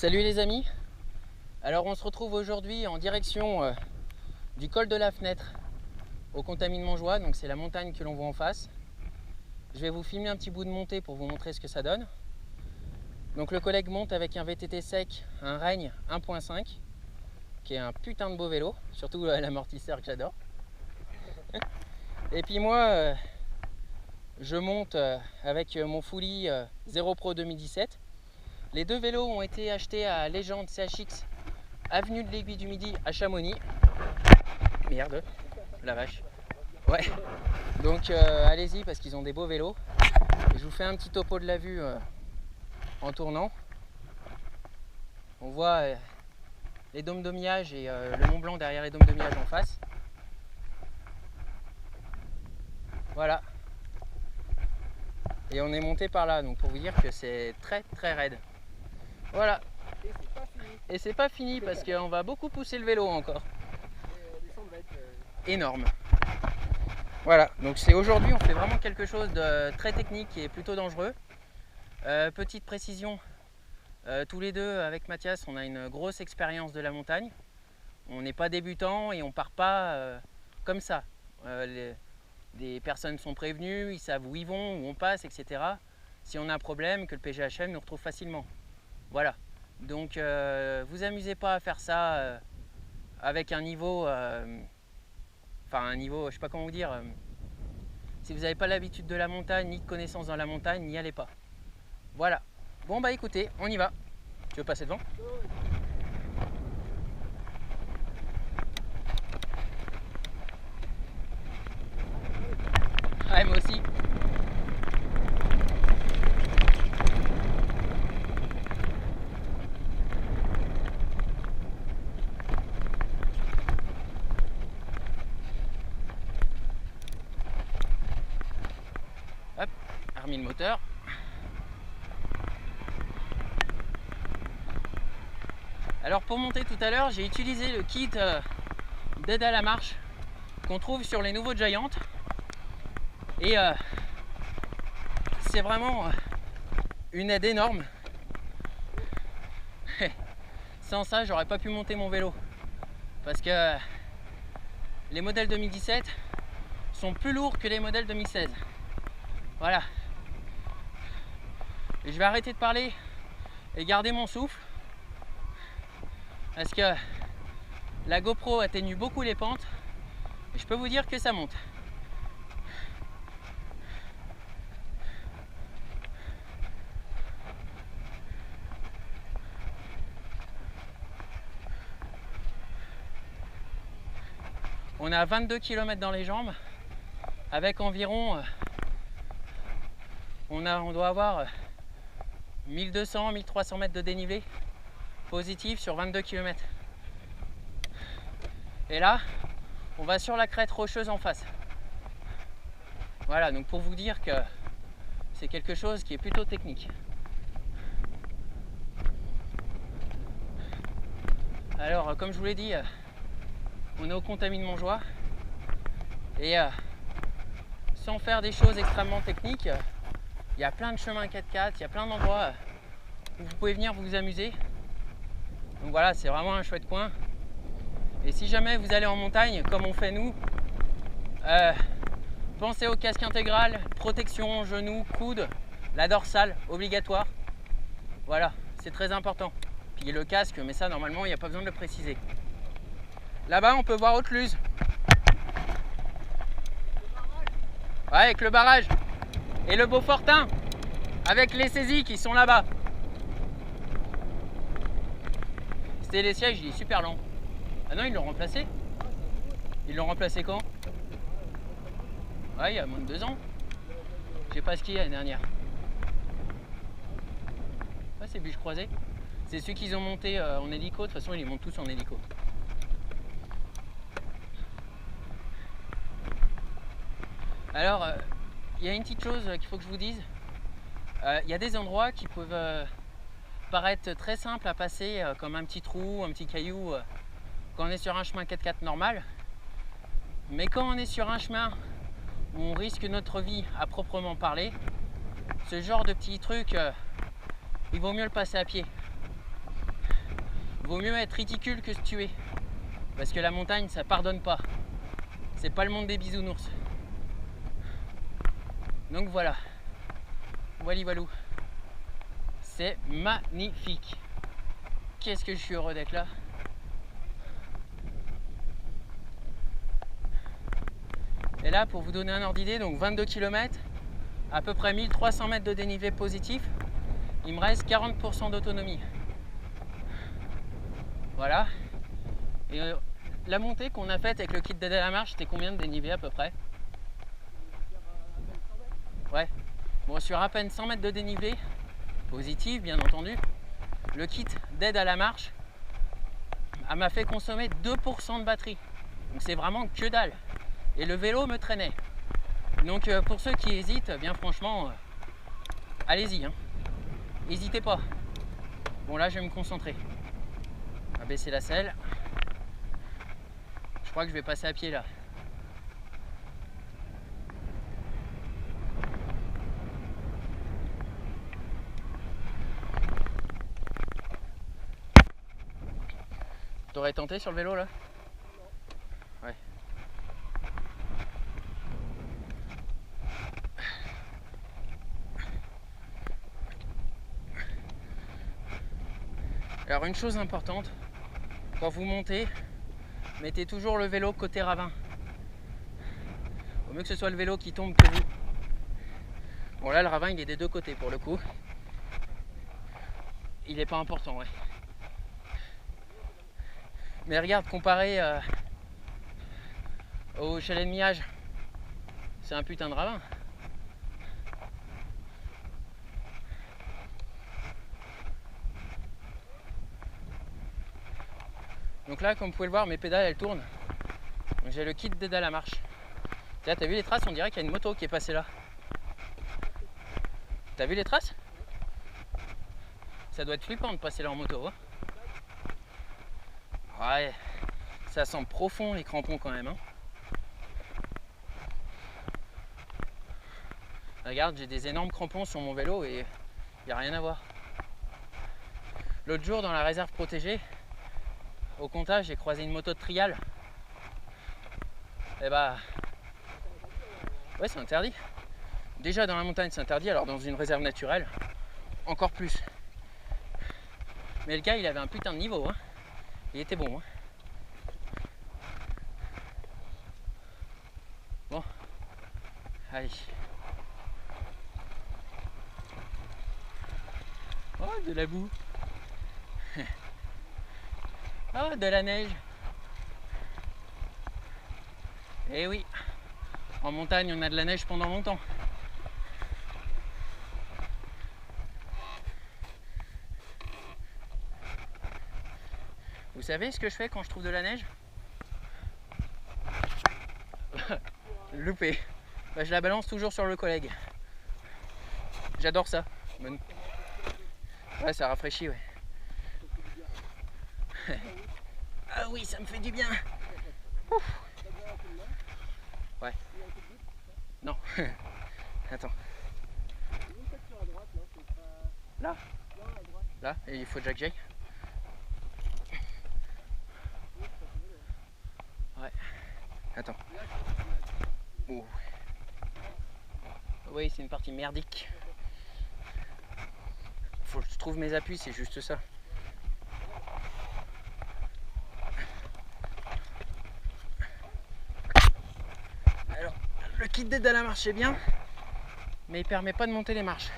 Salut les amis. Alors on se retrouve aujourd'hui en direction du col de la Fenêtre au Contamine Montjoie, donc c'est la montagne que l'on voit en face. Je vais vous filmer un petit bout de montée pour vous montrer ce que ça donne. Donc le collègue monte avec un VTT sec, un Règne 1.5, qui est un putain de beau vélo, surtout l'amortisseur que j'adore. Et puis moi, je monte avec mon Fully Zero Pro 2017. Les deux vélos ont été achetés à Légende CHX, avenue de l'Aiguille du Midi à Chamonix. Merde, la vache. Ouais, donc allez-y parce qu'ils ont des beaux vélos. Et je vous fais un petit topo de la vue en tournant. On voit les dômes de Miage et le Mont Blanc derrière les dômes de Miage en face. Voilà. Et on est monté par là, donc pour vous dire que c'est très très raide. Voilà. Et c'est pas fini parce qu'on va beaucoup pousser le vélo encore. Énorme. Voilà, donc c'est aujourd'hui on fait vraiment quelque chose de très technique et plutôt dangereux. Petite précision, tous les deux avec Mathias on a une grosse expérience de la montagne. On n'est pas débutant et on part pas comme ça. Des personnes sont prévenues, ils savent où ils vont, où on passe, etc. Si on a un problème, que le PGHM nous retrouve facilement. Voilà, donc vous amusez pas à faire ça avec un niveau, un niveau, je sais pas comment vous dire, si vous n'avez pas l'habitude de la montagne, ni de connaissances dans la montagne, n'y allez pas. Voilà, bon bah écoutez, on y va. Tu veux passer devant ? Ouais, moi aussi. Hop, remis le moteur. Alors pour monter tout à l'heure, j'ai utilisé le kit d'aide à la marche qu'on trouve sur les nouveaux Giant. Et c'est vraiment une aide énorme. Sans ça, j'aurais pas pu monter mon vélo. Parce que les modèles 2017 sont plus lourds que les modèles 2016. Voilà. Et je vais arrêter de parler et garder mon souffle. Parce que la GoPro atténue beaucoup les pentes. Et je peux vous dire que ça monte. On a 22 km dans les jambes, avec environ, on doit avoir 1200-1300 mètres de dénivelé positif sur 22 km. Et là, on va sur la crête rocheuse en face. Voilà, donc pour vous dire que c'est quelque chose qui est plutôt technique. Alors, comme je vous l'ai dit, on est au Contamine Montjoie et sans faire des choses extrêmement techniques, il y a plein de chemins 4x4, il y a plein d'endroits où vous pouvez venir vous amuser. Donc voilà, c'est vraiment un chouette coin. Et si jamais vous allez en montagne, comme on fait nous, pensez au casque intégral, protection, genoux, coudes, la dorsale, obligatoire. Voilà, c'est très important. Puis le casque, mais ça normalement il n'y a pas besoin de le préciser. Là-bas, on peut voir Haute-Luz. Ouais, avec le barrage. Et le Beaufortin, avec les saisies qui sont là-bas. C'était les sièges, il est super lent. Ah non, ils l'ont remplacé. Ils l'ont remplacé quand? Ouais, il y a moins de 2 ans. Je sais pas ce qu'il y a l'année dernière. Ouais, c'est bûche croisée. C'est ceux qu'ils ont monté en hélico. De toute façon, ils les montent tous en hélico. Alors, il y a une petite chose qu'il faut que je vous dise. Il y a des endroits qui peuvent paraître très simples à passer, comme un petit trou, un petit caillou, quand on est sur un chemin 4x4 normal. Mais quand on est sur un chemin où on risque notre vie à proprement parler, ce genre de petits trucs, il vaut mieux le passer à pied. vaut mieux être ridicule que se tuer. Parce que la montagne, ça pardonne pas. C'est pas le monde des bisounours. Donc voilà. Walou. C'est magnifique. Qu'est-ce que je suis heureux d'être là. Et là, pour vous donner un ordre d'idée, donc 22 km, à peu près 1300 mètres de dénivelé positif, il me reste 40% d'autonomie. Voilà. Et la montée qu'on a faite avec le kit d'aide à la marche, c'était combien de dénivelé à peu près? Ouais. Bon, sur à peine 100 mètres de dénivelé, positif bien entendu, le kit d'aide à la marche m'a fait consommer 2% de batterie. Donc c'est vraiment que dalle. Et le vélo me traînait. Donc pour ceux qui hésitent, bien franchement, allez-y. Hein. N'hésitez pas. Bon là je vais me concentrer. On va baisser la selle. Je crois que je vais passer à pied là. T'aurais tenté sur le vélo là? Ouais. Alors une chose importante, quand vous montez, mettez toujours le vélo côté ravin. Au mieux que ce soit le vélo qui tombe que vous. Bon là le ravin il est des deux côtés pour le coup. Il est pas important, ouais. Mais regarde, comparé au chalet de Miage, c'est un putain de ravin. Donc là, comme vous pouvez le voir, mes pédales elles tournent. Donc j'ai le kit d'aide à la marche. Là, t'as vu les traces? On dirait qu'il y a une moto qui est passée là. T'as vu les traces? Ça doit être flippant de passer là en moto. Hein. Ouais, ça sent profond les crampons quand même. Hein. Regarde, j'ai des énormes crampons sur mon vélo et il n'y a rien à voir. L'autre jour, dans la réserve protégée, au comptage, j'ai croisé une moto de trial. Et bah, ouais, c'est interdit. Déjà dans la montagne, c'est interdit, alors dans une réserve naturelle, encore plus. Mais le gars, il avait un putain de niveau. Hein. Il était bon. Hein. Bon, allez. Oh, de la boue. Oh, de la neige. Eh oui, en montagne, on a de la neige pendant longtemps. Vous savez ce que je fais quand je trouve de la neige? Loupé. Bah, je la balance toujours sur le collègue. J'adore ça. Ouais, ça rafraîchit, ouais. Ah oui, ça me fait du bien. Ouf. Ouais. Non. Attends. Là? Là? Et il faut déjà que j'aille. Ouais. Attends. Oh. Oui, c'est une partie merdique. Faut que je trouve mes appuis, c'est juste ça. Alors, le kit d'aide à la marche est bien, mais il permet pas de monter les marches.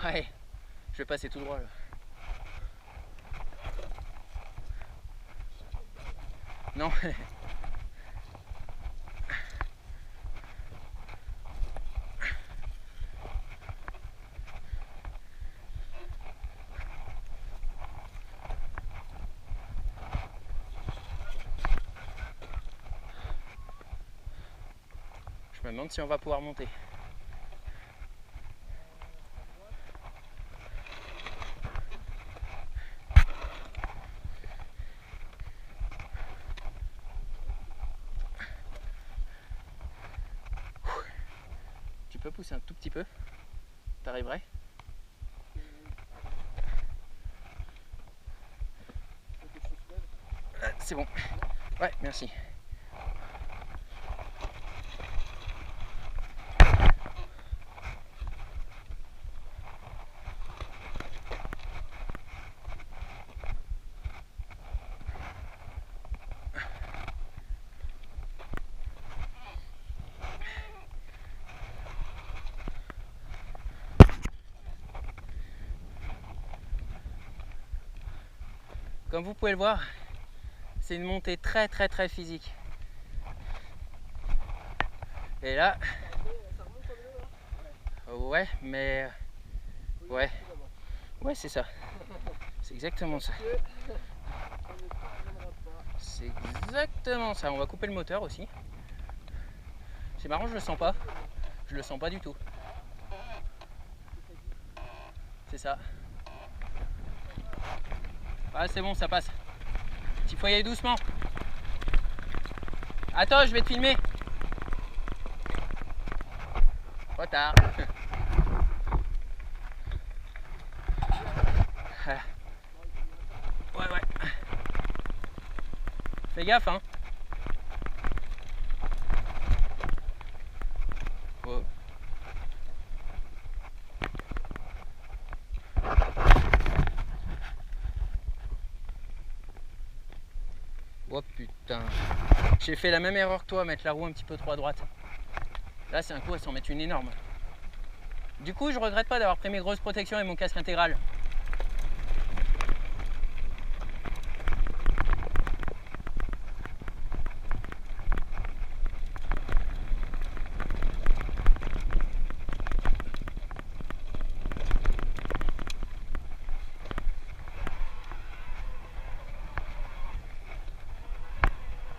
Ouais, je vais passer tout droit là. Non. Je me demande si on va pouvoir monter. peux pousser un tout petit peu. T'arriverais? C'est bon. Ouais, merci. Comme vous pouvez le voir, c'est une montée très physique. Et là, ouais, mais ouais, c'est ça. C'est exactement ça. C'est exactement ça. On va couper le moteur aussi. C'est marrant, je le sens pas. Je le sens pas du tout. C'est ça. Ah, c'est bon, ça passe. Il faut y aller doucement. Attends, je vais te filmer. Trop tard. Ouais. Fais gaffe, hein. Oh. Oh putain. J'ai fait la même erreur que toi, mettre la roue un petit peu trop à droite. Là, c'est un coup à s'en mettre une énorme. Du coup, je regrette pas d'avoir pris mes grosses protections et mon casque intégral.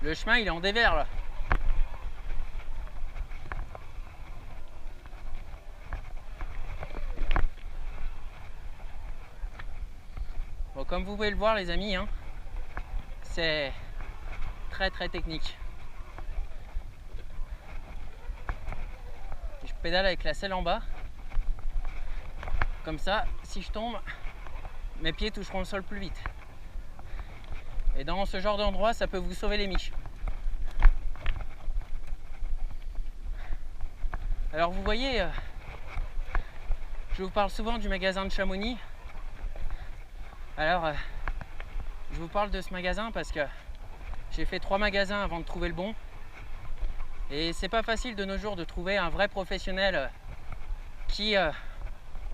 Le chemin, il est en dévers là. Bon, comme vous pouvez le voir, les amis, hein, c'est très technique. Je pédale avec la selle en bas. Comme ça, si je tombe, mes pieds toucheront le sol plus vite. Et dans ce genre d'endroit, ça peut vous sauver les miches. Alors vous voyez, je vous parle souvent du magasin de Chamonix. Alors, je vous parle de ce magasin parce que j'ai fait 3 magasins avant de trouver le bon. Et c'est pas facile de nos jours de trouver un vrai professionnel qui,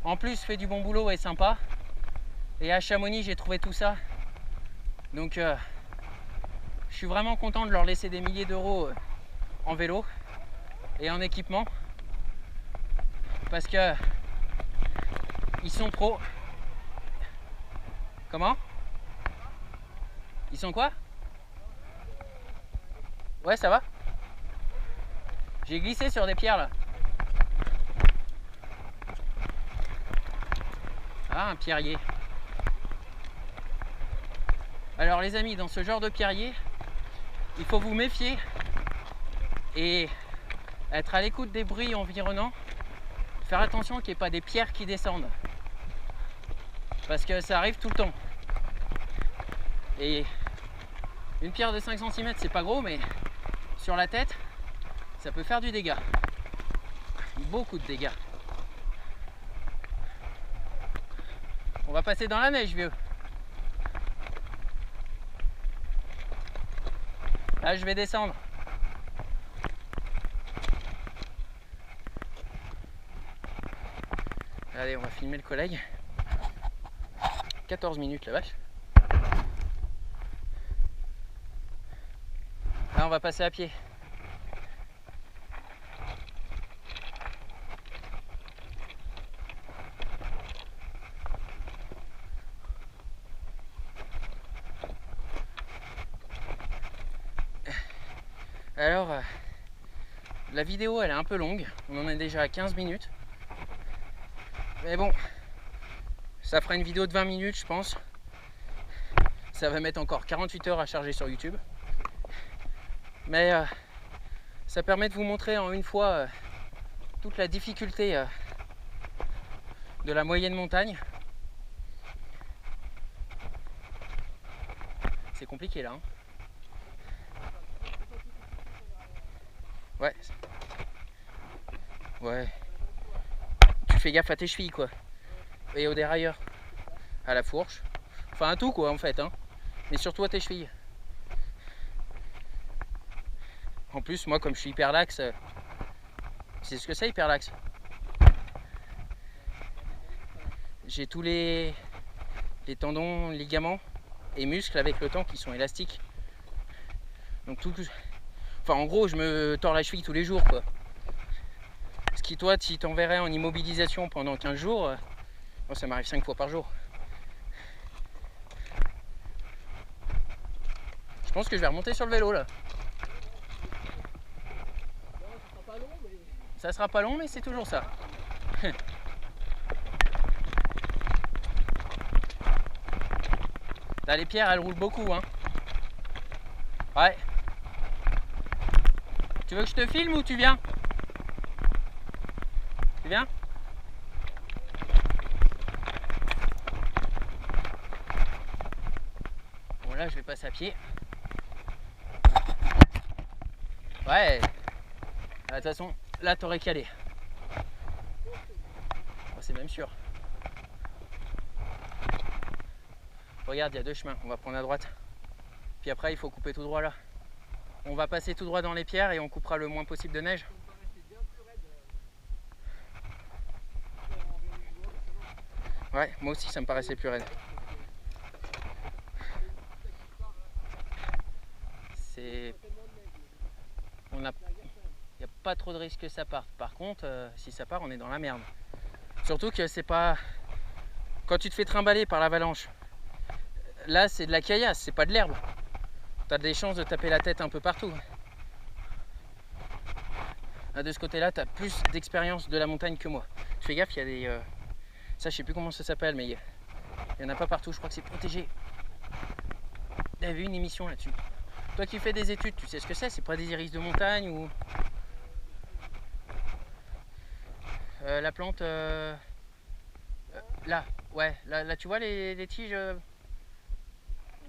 en plus, fait du bon boulot et est sympa. Et à Chamonix, j'ai trouvé tout ça. Donc, je suis vraiment content de leur laisser des milliers d'euros en vélo et en équipement. Parce que ils sont pros. Comment? Ils sont quoi? Ouais, ça va? J'ai glissé sur des pierres là. Ah, un pierrier. Alors les amis, dans ce genre de pierrier, il faut vous méfier et être à l'écoute des bruits environnants. Faire attention qu'il n'y ait pas des pierres qui descendent. Parce que ça arrive tout le temps. Et une pierre de 5 cm, c'est pas gros, mais sur la tête, ça peut faire du dégât. Beaucoup de dégâts. On va passer dans la neige, vieux. Là, je vais descendre. Allez, on va filmer le collègue. 14 minutes, la vache. Là, on va passer à pied. Alors, la vidéo, elle est un peu longue. On en est déjà à 15 minutes. Mais bon, ça fera une vidéo de 20 minutes, je pense. Ça va mettre encore 48 heures à charger sur YouTube. Mais ça permet de vous montrer en une fois toute la difficulté de la moyenne montagne. C'est compliqué là. Hein. Ouais. Ouais. Tu fais gaffe à tes chevilles quoi. Et au dérailleur. À la fourche. Enfin à tout quoi en fait. Hein. Mais surtout à tes chevilles. En plus moi comme je suis hyper laxe, tu sais ce que c'est hyper laxe? J'ai tous les tendons, ligaments et muscles avec le temps qui sont élastiques. Donc tout. Enfin en gros je me tords la cheville tous les jours quoi. Ce qui toi si t'enverrais en immobilisation pendant 15 jours, bon, ça m'arrive 5 fois par jour. Je pense que je vais remonter sur le vélo là. Ça sera pas long mais c'est toujours ça. Là les pierres elles roulent beaucoup hein. Ouais. Tu veux que je te filme ou tu viens? Tu viens? Bon là je vais passer à pied. Ouais. De toute façon, là t'aurais calé. Oh, c'est même sûr. Regarde, il y a deux chemins. On va prendre à droite. Puis après, il faut couper tout droit là. On va passer tout droit dans les pierres et on coupera le moins possible de neige. Ouais, moi aussi ça me paraissait plus raide. C'est... Il n'y a pas trop de risque que ça parte. Par contre, si ça part, on est dans la merde. Surtout que c'est pas... Quand tu te fais trimballer par l'avalanche, là c'est de la caillasse, c'est pas de l'herbe. Tu as des chances de taper la tête un peu partout. Là, de ce côté-là, tu as plus d'expérience de la montagne que moi. Je fais gaffe, il y a des... Ça, je sais plus comment ça s'appelle, mais il y en a pas partout. Je crois que c'est protégé. Il y avait une émission là-dessus. Toi qui fais des études, tu sais ce que c'est? C'est pas des iris de montagne ou... la plante... là, ouais, là tu vois les tiges